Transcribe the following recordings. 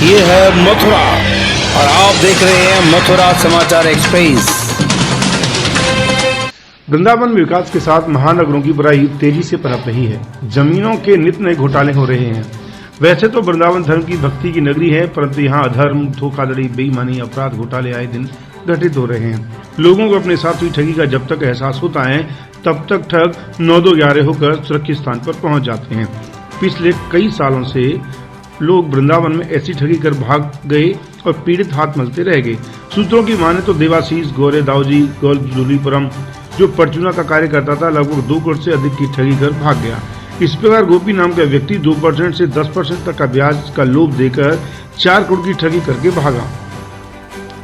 ये है मथुरा और आप देख रहे हैं मथुरा समाचार एक्सप्रेस। वृंदावन में विकास के साथ महानगरों की बुराई तेजी से पनप रही है। जमीनों के नित नए घोटाले हो रहे हैं। वैसे तो वृंदावन धर्म की भक्ति की नगरी है, परंतु यहाँ अधर्म, धोखाधड़ी, बेईमानी, अपराध, घोटाले आए दिन घटित हो रहे हैं। लोगों को अपने साथ हुई ठगी का जब तक एहसास होता है तब तक ठग 9-2-11 होकर सुरक्षित स्थान पर पहुंच जाते हैं। पिछले कई सालों से लोग वृंदावन में ऐसी ठगी कर भाग गए और पीड़ित हाथ मलते रह गए। सूत्रों की माने तो देवाशीष गोरे दाऊजी गोलजुलीपुरम जो परचूना का कार्य करता था, लगभग 2 करोड़ से अधिक की ठगी कर भाग गया। इस प्रकार गोपी नाम का व्यक्ति 2% से 10% तक का ब्याज का लोभ देकर 4 करोड़ की ठगी करके भागा।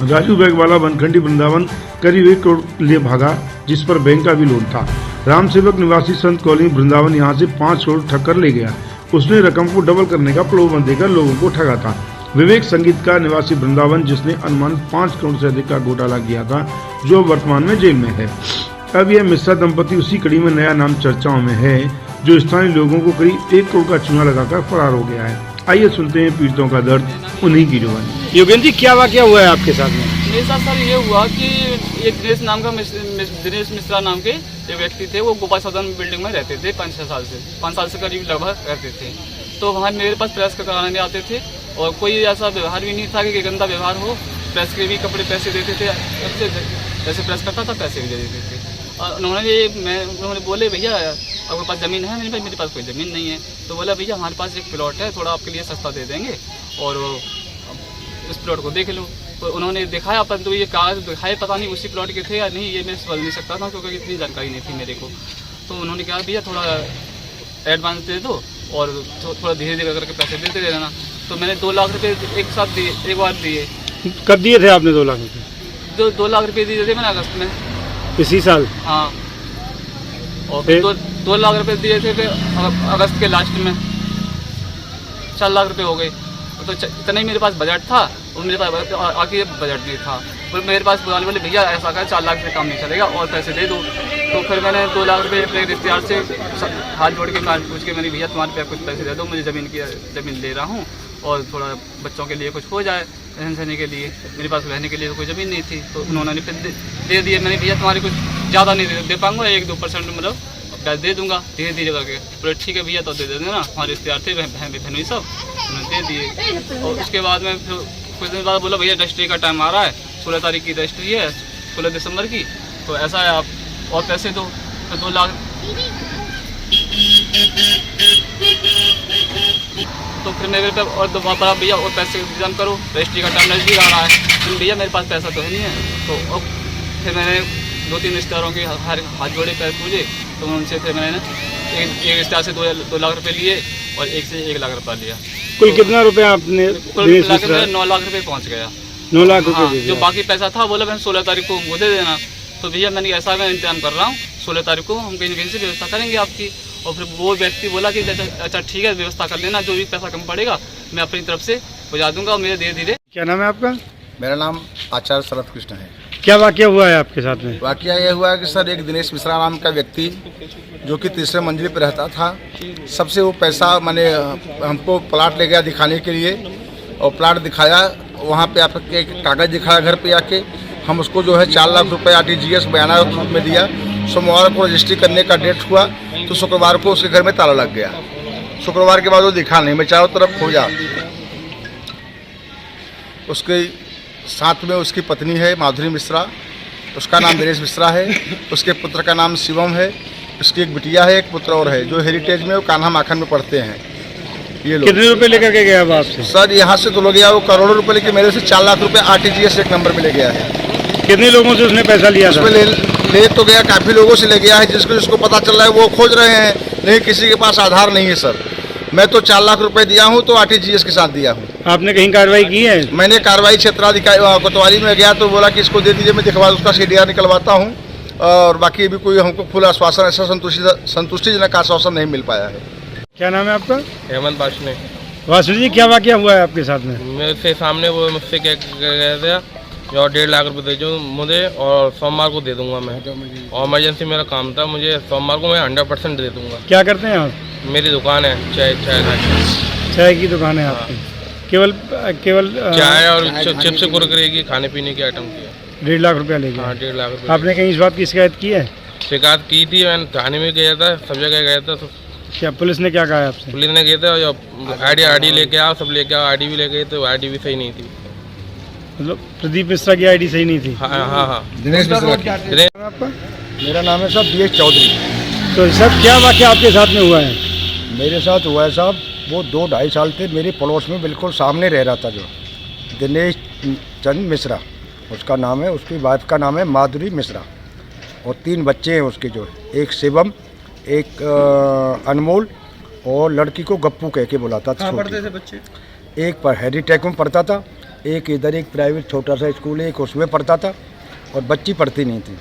राजू बैग वाला बनखंडी वृंदावन करीब 1 करोड़ ले भागा, जिस पर बैंक का भी लोन था। राम सेवक निवासी संत कॉलोनी वृंदावन यहाँ से 5 करोड़ ठग कर ले गया। उसने रकम को डबल करने का प्रलोभन देकर लोगों को ठगा था। विवेक संगीत का निवासी वृंदावन, जिसने अनुमानित 5 करोड़ से अधिक का घोटाला किया था, जो वर्तमान में जेल में है। अब यह मिश्रा दंपति उसी कड़ी में नया नाम चर्चाओं में है, जो स्थानीय लोगों को करीब 1 करोड़ का चूना लगाकर फरार हो गया है। आइए सुनते हैं पीड़ितों का दर्द, उन्हीं की जुबानी। योगेंद्र जी, क्या वाकया हुआ है आपके साथ में? मेरे साथ सर ये हुआ कि एक दिनेश नाम का दिनेश मिश्रा नाम के एक व्यक्ति थे। वो गोपाल सदन बिल्डिंग में रहते थे 5 साल से करीब लगभग रहते थे। तो वहाँ मेरे पास प्रेस कराने आते थे और कोई ऐसा व्यवहार भी नहीं था कि गंदा व्यवहार हो। प्रेस के भी कपड़े पैसे देते थे, जैसे प्रेस करता था पैसे भी दे देते थे। और उन्होंने बोले, भैया आपके पास ज़मीन है? मेरे पास कोई ज़मीन नहीं है। तो बोला, भैया हमारे पास एक प्लॉट है, थोड़ा आपके लिए सस्ता दे देंगे और उस प्लॉट को देख लो। तो उन्होंने दिखाया, परंतु ये कागज दिखाए पता नहीं उसी प्लॉट के थे या नहीं, ये मैं समझ नहीं सकता था क्योंकि इतनी जानकारी नहीं थी मेरे को। तो उन्होंने कहा, भैया थोड़ा एडवांस दे दो और थोड़ा धीरे धीरे करके पैसे देते रहना। तो मैंने 2 लाख रुपये एक साथ दिए, एक बार दिए। कब दिए थे आपने 2 लाख रुपये? 2 लाख रुपये दिए थे मैंने अगस्त में, इसी साल। हाँ, और फिर 2 लाख रुपये दिए थे फिर अगस्त के लास्ट में 4 लाख रुपये हो गए। तो इतना ही मेरे पास बजट था और मेरे पास आखिर बजट नहीं था। फिर मेरे पास बुलाने वाले, भैया ऐसा कहा 4 लाख से काम नहीं चलेगा और पैसे दे दो। तो फिर मैंने 2 लाख रुपये अपने रिश्तेदार से हाथ जोड़ के पूछ के, मैंने भैया तुम्हारे पे कुछ पैसे दे दो, मुझे ज़मीन ले रहा हूँ और थोड़ा बच्चों के लिए कुछ हो जाए, रहने सहने के लिए। मेरे पास रहने के लिए तो कोई ज़मीन नहीं थी। तो उन्होंने फिर दे दिए। मैंने, भैया तुम्हारे कुछ ज़्यादा नहीं दे पाऊँगा, 1-2% मतलब पैसे दे दूँगा धीरे धीरे करके। बोले ठीक है भैया, तो दे देना। हमारे रिश्तेदार थे बहन सब, उन्होंने दे दिए। और उसके बाद में फिर कुछ दिन बाद बोला, भैया रजिस्ट्री का टाइम आ रहा है, 16 तारीख की रजिस्ट्री है, 16 दिसंबर की। तो ऐसा है, आप और पैसे दो। तो 2 लाख। तो फिर मेरे पे और दोबारा, भैया और पैसे इंतजाम करो, रजिस्ट्री का टाइम नजदीक आ रहा है। तो भैया मेरे पास पैसा तो है नहीं है। तो फिर मैंने 2-3 रिश्तेदारों के हाथ जोड़े, पैर पूजे। तो उनसे फिर मैंने एक रिश्तेदार से 2 लाख रुपये लिए और एक से 1 लाख रुपया लिया। कुल कितना रुपया आपने? कुल मिला के 9 लाख रुपये पहुँच गया। 9 लाख रुपये। हाँ, जो बाकी पैसा था बोला मैंने 16 तारीख को वो दे देना। तो भैया मैंने ऐसा मैं इंतजाम कर रहा हूँ, 16 तारीख को हम कहीं न कहीं से व्यवस्था करेंगे आपकी। और फिर वो व्यक्ति बोला कि अच्छा ठीक है, व्यवस्था कर लेना, जो भी पैसा कम पड़ेगा मैं अपनी तरफ से पहुँचा दूंगा। और मेरे धीरे धीरे। क्या नाम है आपका? मेरा नाम आचार्य शरद कृष्ण है। क्या वाकया हुआ है आपके साथ में? वाकया यह हुआ है कि सर, एक दिनेश मिश्रा नाम का व्यक्ति जो कि 3रे मंजिल पर रहता था, सबसे वो पैसा मैंने हमको प्लाट ले गया दिखाने के लिए और प्लाट दिखाया। वहाँ पे आपके कागज़ दिखाया घर पे आके। हम उसको जो है 4 लाख रुपये RTGS बयाना रूप में दिया। सोमवार को रजिस्ट्री करने का डेट हुआ तो शुक्रवार को उसके घर में ताला लग गया। शुक्रवार के बाद वो दिखा नहीं, मैं चारों तरफ खोजा। उसके साथ में उसकी पत्नी है माधुरी मिश्रा, उसका नाम दिनेश मिश्रा है। उसके पुत्र का नाम शिवम है। उसकी एक बिटिया है, एक पुत्र और है, जो हेरिटेज में वो कान्हा माखन में पढ़ते हैं। ये लोग कितने रुपए लेकर के गया अब आपसे? सर यहाँ से तो ले गया वो करोड़ों रुपए, लेके मेरे से 4 लाख रुपए RTGS एक नंबर में ले गया है। कितने लोगों से उसने पैसा लिया था? ले तो गया, काफ़ी लोगों से ले गया है। जिसको पता चल रहा है वो खोज रहे हैं, नहीं किसी के पास आधार नहीं है सर। मैं तो 4 लाख रुपए दिया हूँ, तो RTGS के साथ दिया हूँ। आपने कहीं कार्रवाई की है? मैंने कार्रवाई क्षेत्राधिकारी कोतवाली में गया तो बोला कि इसको दे दीजिए, मैं दिखवा उसका CDR निकलवाता हूँ। और बाकी भी कोई हमको फुल आश्वासन, ऐसा संतुष्टिजनक आश्वासन नहीं मिल पाया है। क्या नाम है आपका? हेमंत वासने। वासुदेव जी, क्या वाकया हुआ है आपके साथ में? मेरे से सामने वो मुझसे क्या कह दिया, जो 1.5 लाख रुपए दे जो मुझे, और सोमवार को दे दूंगा मैं। और इमरजेंसी मेरा काम था, मुझे सोमवार को मैं 100% दे दूंगा। क्या करते हैं आप? मेरी दुकान है, चाय की दुकान है आपकी। केवल केवल चाय और चिप्स कुरकुरे की खाने पीने की आइटम की है। 1.5 लाख रुपया ले हाँ, गया। 1.5 लाख रुपये। आपने कहीं इस बात की शिकायत की है? शिकायत की थी, मैंने थाने में गया था, सब जगह गया था। तो क्या पुलिस ने क्या कहा आपसे? पुलिस ने गया था, आईडी लेके आओ, सब लेके आओ। आईडी भी ले गए तो आईडी भी सही नहीं थी। मतलब प्रदीप मिश्रा की आईडी सही नहीं थी? हाँ हाँ हाँ। दिनेश मिश्रा की। आपका? मेरा नाम है साहब BH चौधरी। तो सर क्या वाकया आपके साथ में हुआ है? मेरे साथ हुआ है साहब, वो 2-2.5 साल से मेरे पड़ोस में बिल्कुल सामने रह रहा था, जो दिनेश चंद मिश्रा उसका नाम है, उसकी वाइफ का नाम है माधुरी मिश्रा, और 3 बच्चे हैं उसके, जो एक शिवम, एक अनमोल, और लड़की को गप्पू कह के बुलाता था। कहाँ पढ़ते थे बच्चे? एक पर हैरी टेक में पढ़ता था, एक इधर एक प्राइवेट छोटा सा स्कूल है, एक उसमें पढ़ता था, और बच्ची पढ़ती नहीं थी।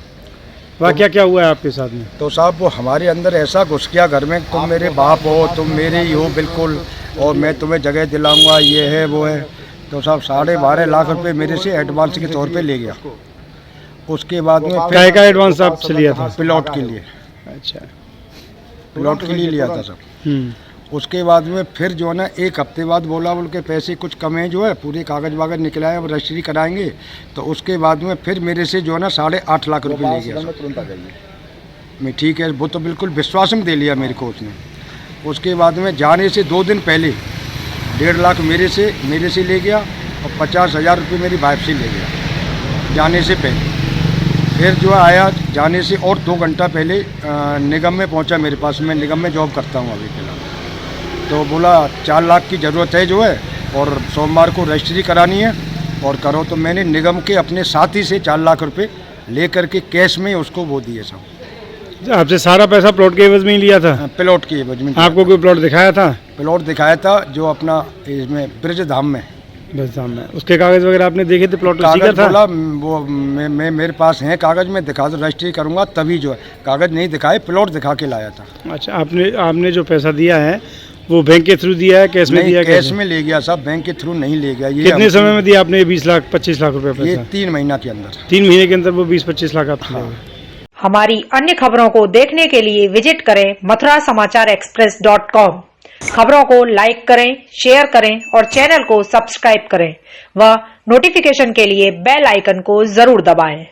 वाकया क्या हुआ है आपके साथ में? तो साहब वो हमारे अंदर ऐसा घुस गया घर में, तुम मेरे बाप हो, तुम मेरे ही हो बिल्कुल, और मैं तुम्हें जगह दिलाऊंगा, ये है वो है। तो साहब 12.5 लाख रुपए मेरे से एडवांस के तौर पे ले गया। उसके बाद में काय का एडवांस आपसे लिया था? प्लॉट के लिए। अच्छा, प्लॉट के लिए लिया था सब। उसके बाद में फिर जो है ना 1 हफ्ते बाद बोल के पैसे कुछ कम है, जो है पूरे कागज वागज निकलाए, अब रजिस्ट्री कराएंगे। तो उसके बाद में फिर मेरे से जो है ना 8.5 लाख रुपए ले गया। मैं ठीक है, वो तो बिल्कुल विश्वास में दे लिया मेरे को उसने। उसके बाद में जाने से 2 दिन पहले 1.5 लाख मेरे से ले गया, और 50,000 रुपये मेरी वाइफ से ले गया जाने से पहले। फिर जो आया जाने से और 2 घंटा पहले निगम में पहुंचा मेरे पास। मैं निगम में जॉब करता हूं अभी फिलहाल। तो बोला 4 लाख की ज़रूरत है, जो है, और सोमवार को रजिस्ट्री करानी है, और करो। तो मैंने निगम के अपने साथी से 4 लाख रुपए ले करके कैश में उसको वो दिए सब। आपसे सारा पैसा प्लॉट के एवज में ही लिया था? प्लॉट के एवज में। आपको कोई प्लॉट दिखाया था? प्लॉट दिखाया था, जो अपना इसमें ब्रजधाम में। ब्रजधाम में उसके कागज वगैरह आपने देखे थे? प्लॉट उसी का था? बोला वो मैं मेरे पास है कागज, में दिखा दो, रजिस्ट्री करूंगा तभी, जो है कागज नहीं दिखाए, प्लॉट दिखा के लाया था। अच्छा, आपने जो पैसा दिया है वो बैंक के थ्रू दिया है, कैश में दिया? कैश में ले गया साहब, बैंक के थ्रू नहीं ले गया। ये कितने समय में दिया आपने 20 लाख 25 लाख रुपए पैसा? ये 3 महीना के अंदर। 3 महीने के अंदर वो 20-25 लाख आपसे हाँ। हमारी अन्य खबरों को देखने के लिए विजिट करें mathurasamacharexpress.com। खबरों को लाइक करें, शेयर करें और चैनल को सब्सक्राइब करें व नोटिफिकेशन के लिए बेल आइकन को जरूर दबाएं।